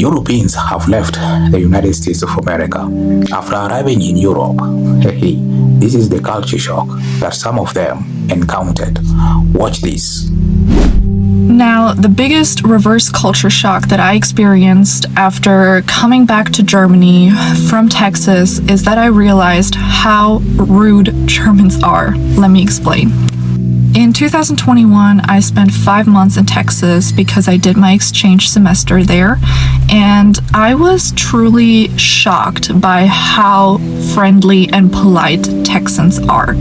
Europeans have left the United States of America. After arriving in Europe, this is the culture shock that some of them encountered. Watch this. Now, the biggest reverse culture shock that I experienced after coming back to Germany from Texas is that I realized how rude Germans are. Let me explain. In 2021, I spent 5 months in Texas because I did my exchange semester there, and I was truly shocked by how friendly and polite Texans are.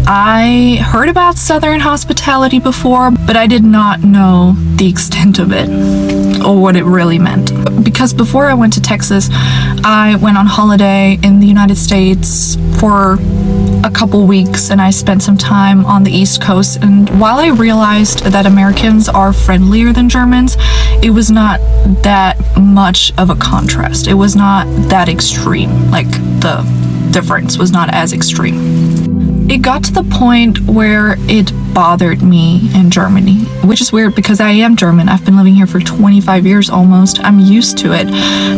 I heard about Southern hospitality before, but I did not know the extent of it or what it really meant. Because before I went to Texas, I went on holiday in the United States for a couple weeks, and I spent some time on the East Coast. And while I realized that Americans are friendlier than Germans, it was not that much of a contrast. It was not that extreme. Like, the difference was not as extreme. It got to the point where it bothered me in Germany, which is weird because I am German. I've been living here for 25 years almost. I'm used to it.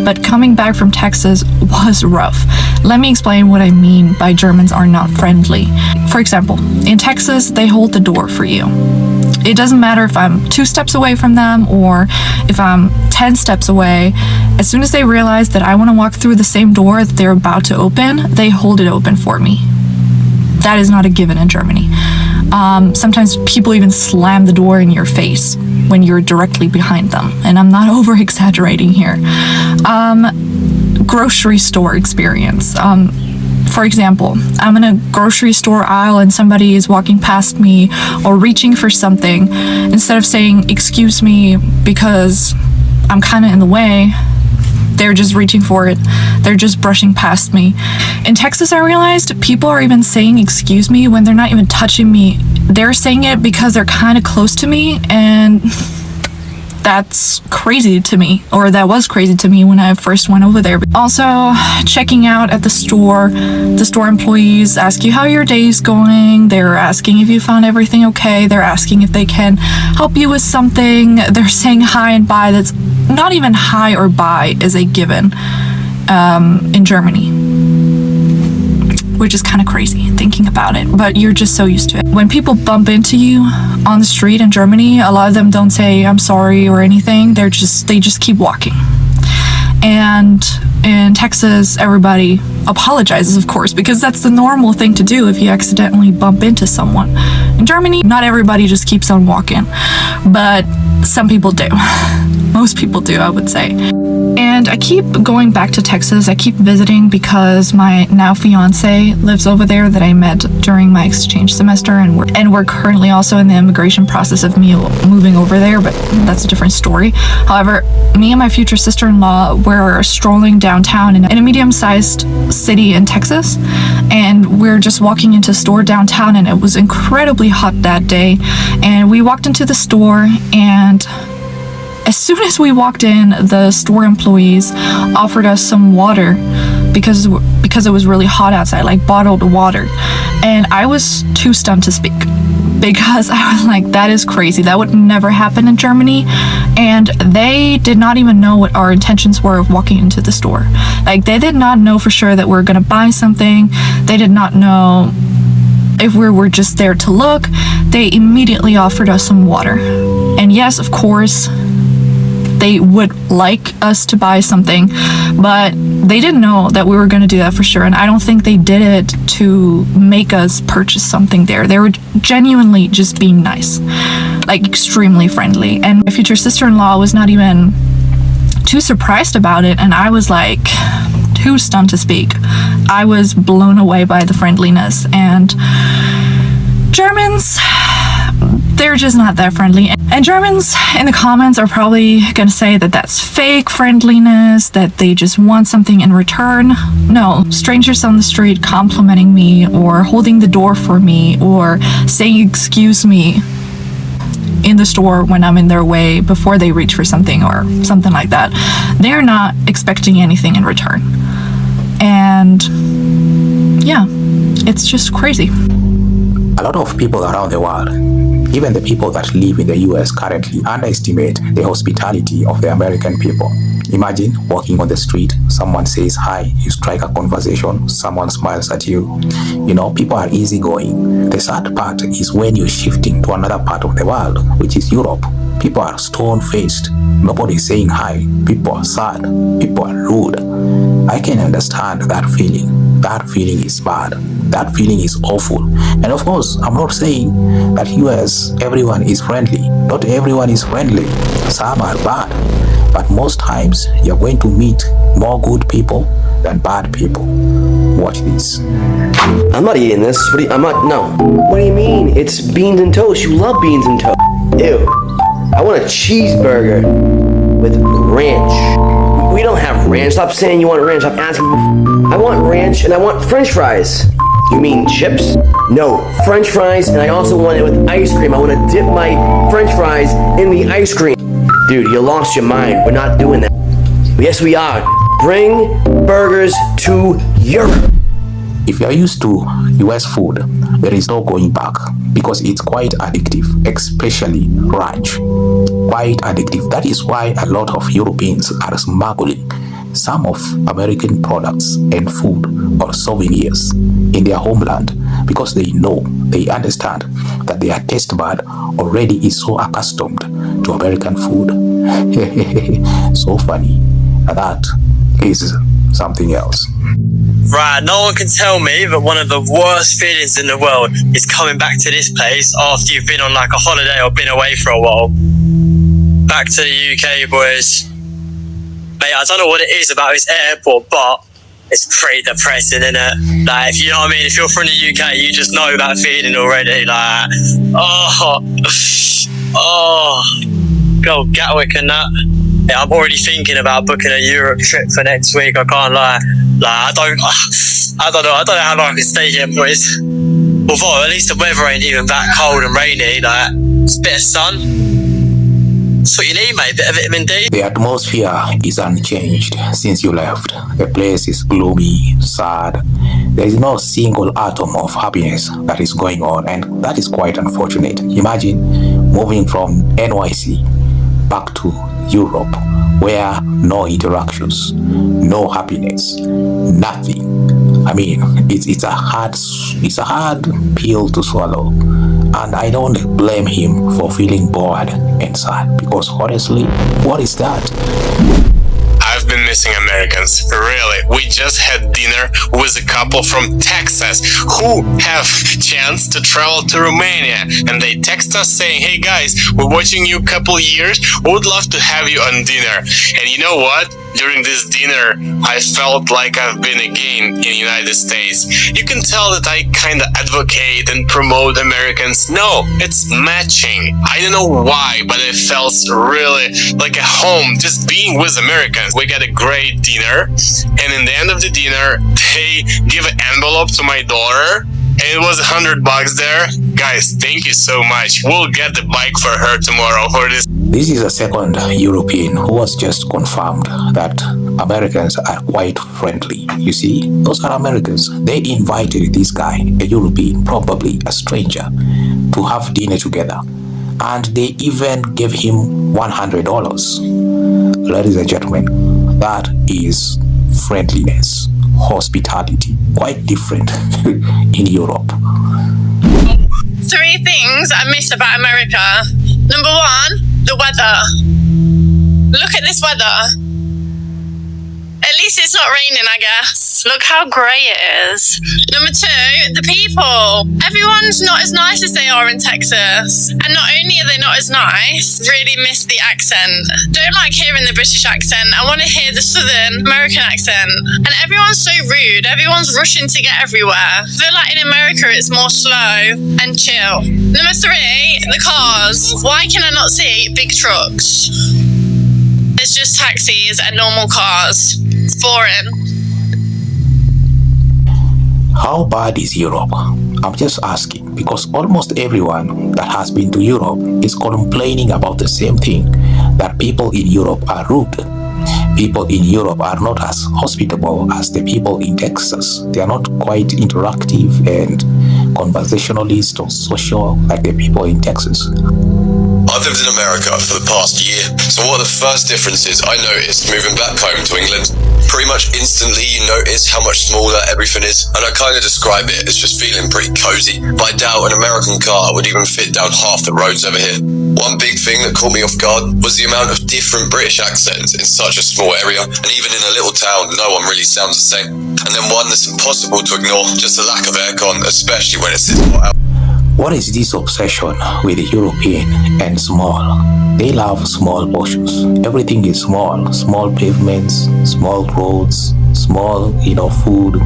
But coming back from Texas was rough. Let me explain what I mean by Germans are not friendly. For example, in Texas, they hold the door for you. It doesn't matter if I'm 2 steps away from them or if I'm 10 steps away. As soon as they realize that I want to walk through the same door that they're about to open, they hold it open for me. That is not a given in Germany. Sometimes people even slam the door in your face when you're directly behind them. And I'm not over-exaggerating here. Grocery store experience. For example, I'm in a grocery store aisle and somebody is walking past me or reaching for something. Instead of saying, "Excuse me," because I'm kind of in the way, they're just reaching for it. They're just brushing past me. In Texas, I realized people are even saying "excuse me" when they're not even touching me. They're saying it because they're kind of close to me, and that's crazy to me, or that was crazy to me when I first went over there. Also, checking out at the store employees ask you how your day's going. They're asking if you found everything okay. They're asking if they can help you with something. They're saying hi and bye. That's not even hi or bye is a given in Germany, which is kind of crazy thinking about it, but you're just so used to it. When people bump into you on the street in Germany, a lot of them don't say "I'm sorry" or anything. They just keep walking. And in Texas, everybody apologizes, of course, because that's the normal thing to do if you accidentally bump into someone. In Germany, not everybody just keeps on walking, but some people do. Most people do, I would say. And I keep going back to Texas. I keep visiting because my now fiance lives over there that I met during my exchange semester, and we're currently also in the immigration process of me moving over there, but that's a different story. However, me and my future sister-in-law were strolling downtown in a medium-sized city in Texas, and we're just walking into a store downtown, and it was incredibly hot that day. And we walked into the store, and as soon as we walked in, the store employees offered us some water because it was really hot outside, like bottled water. And I was too stunned to speak because I was like, that is crazy. That would never happen in Germany. And they did not even know what our intentions were of walking into the store. Like, they did not know for sure that we were going to buy something. They did not know if we were just there to look. They immediately offered us some water. And yes, of course, they would like us to buy something, but they didn't know that we were going to do that for sure. And I don't think they did it to make us purchase something there. They were genuinely just being nice, like extremely friendly. And my future sister-in-law was not even too surprised about it, and I was like too stunned to speak. I was blown away by the friendliness. And Germans, they're just not that friendly. And Germans in the comments are probably gonna say that that's fake friendliness, that they just want something in return. No, strangers on the street complimenting me or holding the door for me or saying "excuse me" in the store when I'm in their way before they reach for something or something like that, they're not expecting anything in return. And yeah, it's just crazy. A lot of people around the world, even the people that live in the US currently, underestimate the hospitality of the American people. Imagine walking on the street, someone says hi, you strike a conversation, someone smiles at you. You know, people are easygoing. The sad part is when you're shifting to another part of the world, which is Europe. People are stone-faced. Nobody is saying hi. People are sad. People are rude. I can understand that feeling. That feeling is bad. That feeling is awful. And of course, I'm not saying that US, everyone is friendly. Not everyone is friendly. Some are bad. But most times, you're going to meet more good people than bad people. Watch this. I'm not eating this. No. What do you mean? It's beans and toast. You love beans and toast. Ew. I want a cheeseburger with ranch. We don't have ranch. Stop saying you want ranch. Stop asking. I want ranch and I want french fries. You mean chips? No, french fries, and I also want it with ice cream. I want to dip my french fries in the ice cream. Dude, you lost your mind. We're not doing that. Yes, we are. Bring burgers to Europe. If you're used to US food, there is no going back because it's quite addictive, especially ranch. Quite addictive. That is why a lot of Europeans are smuggling some of American products and food or souvenirs in their homeland because they know, they understand that their taste bud already is so accustomed to American food. So funny. That is something else. Right, no one can tell me that one of the worst feelings in the world is coming back to this place after you've been on like a holiday or been away for a while. Back to the UK, boys. Mate, I don't know what it is about this airport, but it's pretty depressing, isn't it? Like, if you know what I mean, if you're from the UK, you just know that feeling already. Like, go Gatwick and that. Yeah, I'm already thinking about booking a Europe trip for next week. I can't lie. Like, I don't know how long I can stay here, boys. Although at least the weather ain't even that cold and rainy. Like, it's a bit of sun. That's what you need, mate. A bit of vitamin D. The atmosphere is unchanged since you left. The place is gloomy, sad. There is no single atom of happiness that is going on, and that is quite unfortunate. Imagine moving from NYC back to Europe, where no interactions, no happiness, nothing. I mean, it's a hard pill to swallow, and I don't blame him for feeling bored and sad because honestly, what is that? I've been missing Americans, really. We just had dinner with a couple from Texas who have chance to travel to Romania, and they text us saying, hey guys, we're watching you a couple years, we would love to have you on dinner. And you know what? During this dinner, I felt like I've been again in the United States. You can tell that I kind of advocate and promote Americans. No, it's matching. I don't know why, but it felt really like a home just being with Americans. We got a great dinner, and in the end of the dinner, they give an envelope to my daughter, and it was $100 there. Guys, thank you so much. We'll get the bike for her tomorrow for this. This is a second European who was just confirmed that Americans are quite friendly. You see, those are Americans. They invited this guy, a European, probably a stranger, to have dinner together. And they even gave him $100. Ladies and gentlemen, that is friendliness, hospitality, quite different in Europe. 3 things I miss about America. Number 1, the weather. Look at this weather. At least it's not raining, I guess. Look how grey it is. Number 2, the people. Everyone's not as nice as they are in Texas. And not only are they not as nice, really miss the accent. Don't like hearing the British accent. I want to hear the Southern American accent. And everyone's so rude. Everyone's rushing to get everywhere. I feel like in America it's more slow and chill. Number 3, the cars. Why can I not see big trucks? It's just taxis and normal cars. It's boring. How bad is Europe? I'm just asking because almost everyone that has been to Europe is complaining about the same thing, that people in Europe are rude. People in Europe are not as hospitable as the people in Texas. They are not quite interactive and conversationalist or social like the people in Texas. Other was in America for the past year, so what are the first differences I noticed moving back home to England? Pretty much instantly you notice how much smaller everything is, and I kind of describe it as just feeling pretty cozy, but I doubt an American car would even fit down half the roads over here. One big thing that caught me off guard was the amount of different British accents in such a small area, and even in a little town, no one really sounds the same. And then one that's impossible to ignore, just the lack of aircon, especially when it's this hot out. What is this obsession with the European and small? They love small portions. Everything is small. Small pavements, small roads, small, food.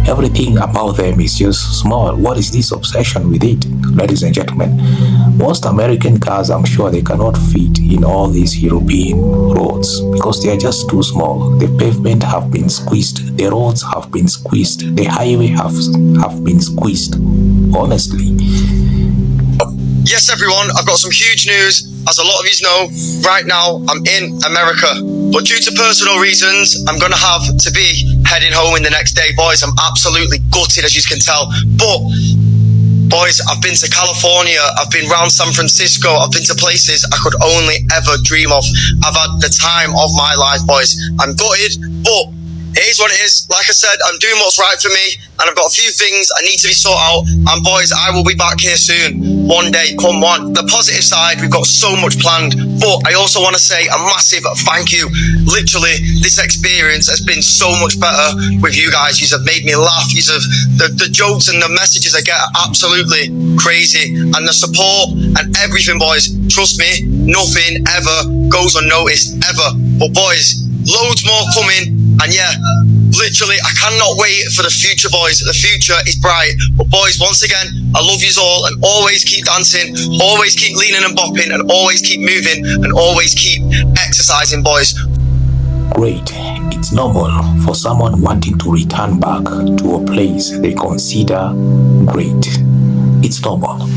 Everything about them is just small. What is this obsession with it? Ladies and gentlemen, most American cars, I'm sure they cannot fit in all these European roads because they are just too small. The pavement have been squeezed. The roads have been squeezed. The highway have been squeezed. Honestly. Yes, everyone, I've got some huge news. As a lot of you know, right now I'm in America, but due to personal reasons, I'm going to have to be heading home in the next day. Boys, I'm absolutely gutted, as you can tell, but boys, I've been to California, I've been around San Francisco, I've been to places I could only ever dream of. I've had the time of my life, boys. I'm gutted, but it is what it is. Like I said, I'm doing what's right for me, and I've got a few things I need to be sorted out. And boys, I will be back here soon. One day, come one. The positive side, we've got so much planned, but I also want to say a massive thank you. Literally, this experience has been so much better with you guys. You have made me laugh. You have the jokes and the messages I get are absolutely crazy, and the support and everything, boys. Trust me, nothing ever goes unnoticed ever. But boys, loads more coming. And yeah, literally, I cannot wait for the future, boys. The future is bright. But boys, once again, I love yous all, and always keep dancing, always keep leaning and bopping, and always keep moving, and always keep exercising, boys. Great. It's normal for someone wanting to return back to a place they consider great. It's normal.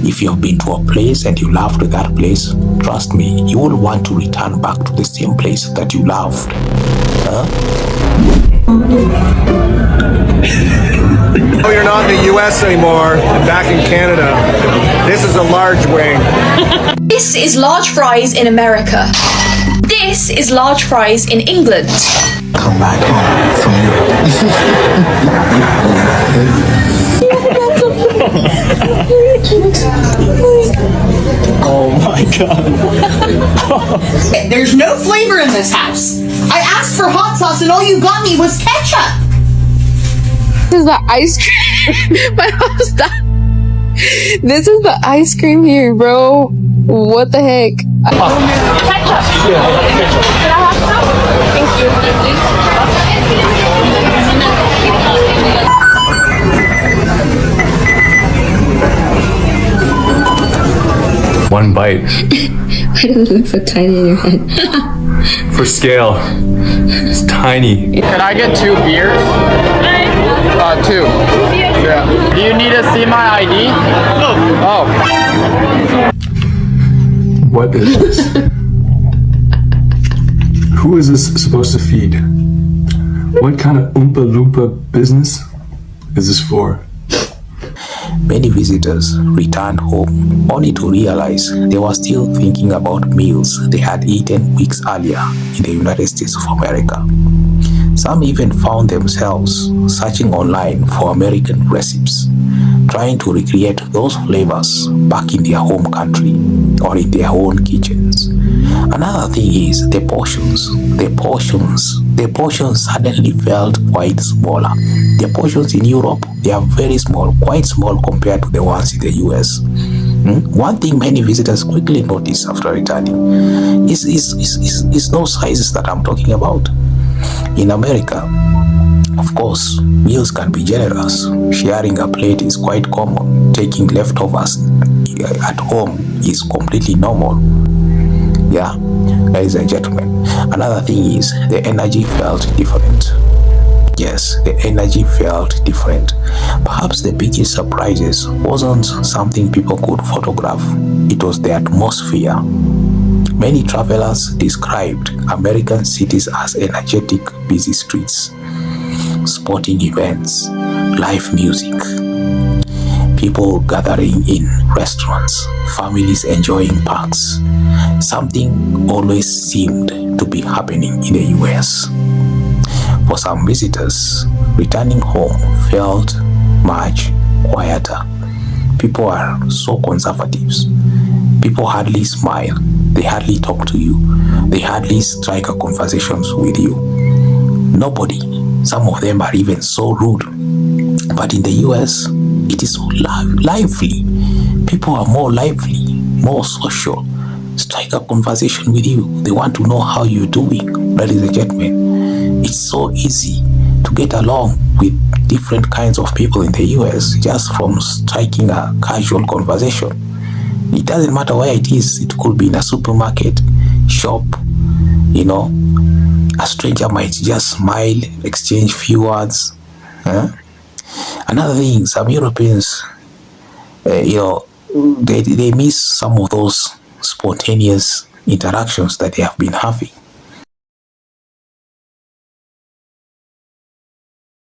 If you have been to a place and you loved that place, trust me, you will want to return back to the same place that you loved. Oh, you're not in the US anymore, back in Canada. This is a large wing. This is large fries in America. This is large fries in England. Come back home from Oh my god. There's no flavor in this house. I asked for hot sauce and all you got me was ketchup. This is the ice cream. My mom's done. This is the ice cream here, bro. What the heck? Ketchup. Can I have some? Thank you. One bite. Why does it look so tiny in your head? For scale. It's tiny. Can I get 2 beers? 2. Yeah. Do you need to see my ID? No. Oh. What is this? Who is this supposed to feed? What kind of Oompa Loompa business is this for? Many visitors returned home only to realize they were still thinking about meals they had eaten weeks earlier in the United States of America. Some even found themselves searching online for American recipes, trying to recreate those flavors back in their home country or in their own kitchens. Another thing is the portions. The portions suddenly felt quite smaller. The portions in Europe, they are very small, quite small compared to the ones in the US. One thing many visitors quickly notice after returning is those sizes that I'm talking about. In America, of course, meals can be generous. Sharing a plate is quite common. Taking leftovers at home is completely normal. Yeah, ladies and gentlemen, another thing is the energy felt different. Yes, the energy felt different. Perhaps the biggest surprises wasn't something people could photograph. It was the atmosphere. Many travelers described American cities as energetic, busy streets, sporting events, live music. people gathering in restaurants, families enjoying parks. Something always seemed to be happening in the US. For some visitors, returning home felt much quieter. People are so conservative. People hardly smile. They hardly talk to you. They hardly strike a conversations with you. Nobody. Some of them are even so rude. But in the US, it is so lively. People are more lively, more social. Strike a conversation with you. They want to know how you're doing, ladies and gentlemen. It's so easy to get along with different kinds of people in the US just from striking a casual conversation. It doesn't matter where it is. It could be in a supermarket, shop, a stranger might just smile, exchange few words. Another thing, some Europeans, they miss some of those spontaneous interactions that they have been having.